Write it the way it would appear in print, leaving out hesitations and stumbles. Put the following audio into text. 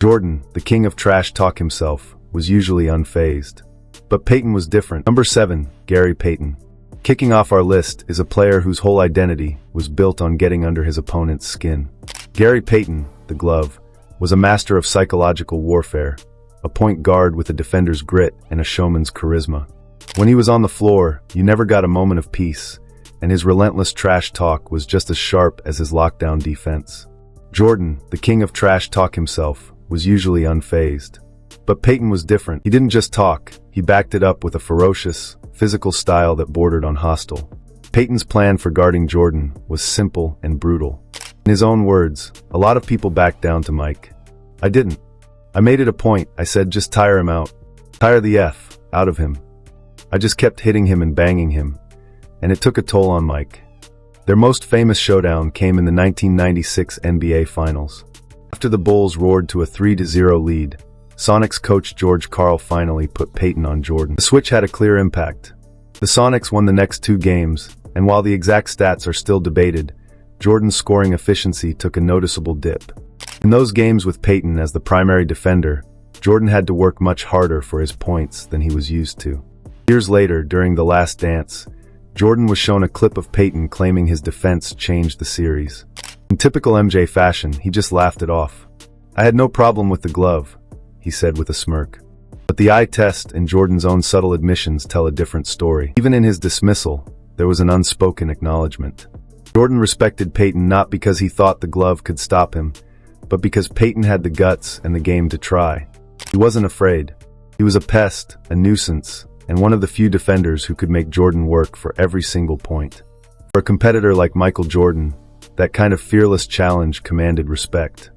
Jordan, the king of trash talk himself, was usually unfazed. But Payton was different. Number 7, Gary Payton. Kicking off our list is a player whose whole identity was built on getting under his opponent's skin. Gary Payton, the glove, was a master of psychological warfare, a point guard with a defender's grit and a showman's charisma. When he was on the floor, you never got a moment of peace, and his relentless trash talk was just as sharp as his lockdown defense. Jordan, the king of trash talk himself, was usually unfazed. But Payton was different. He didn't just talk, he backed it up with a ferocious, physical style that bordered on hostile. Payton's plan for guarding Jordan was simple and brutal. In his own words, a lot of people backed down to Mike. I didn't. I made it a point. I said just tire him out. Tire the F out of him. I just kept hitting him and banging him, and it took a toll on Mike. Their most famous showdown came in the 1996 NBA Finals. After the Bulls roared to a 3-0 lead, Sonics coach George Karl finally put Payton on Jordan. The switch had a clear impact. The Sonics won the next 2 games, and while the exact stats are still debated, Jordan's scoring efficiency took a noticeable dip. In those games with Payton as the primary defender, Jordan had to work much harder for his points than he was used to. Years later, during The Last Dance, Jordan was shown a clip of Payton claiming his defense changed the series. In typical MJ fashion, he just laughed it off. "I had no problem with the glove," he said with a smirk. But the eye test and Jordan's own subtle admissions tell a different story. Even in his dismissal, there was an unspoken acknowledgement. Jordan respected Payton not because he thought the glove could stop him, but because Payton had the guts and the game to try. He wasn't afraid. He was a pest, a nuisance, and one of the few defenders who could make Jordan work for every single point. For a competitor like Michael Jordan, that kind of fearless challenge commanded respect.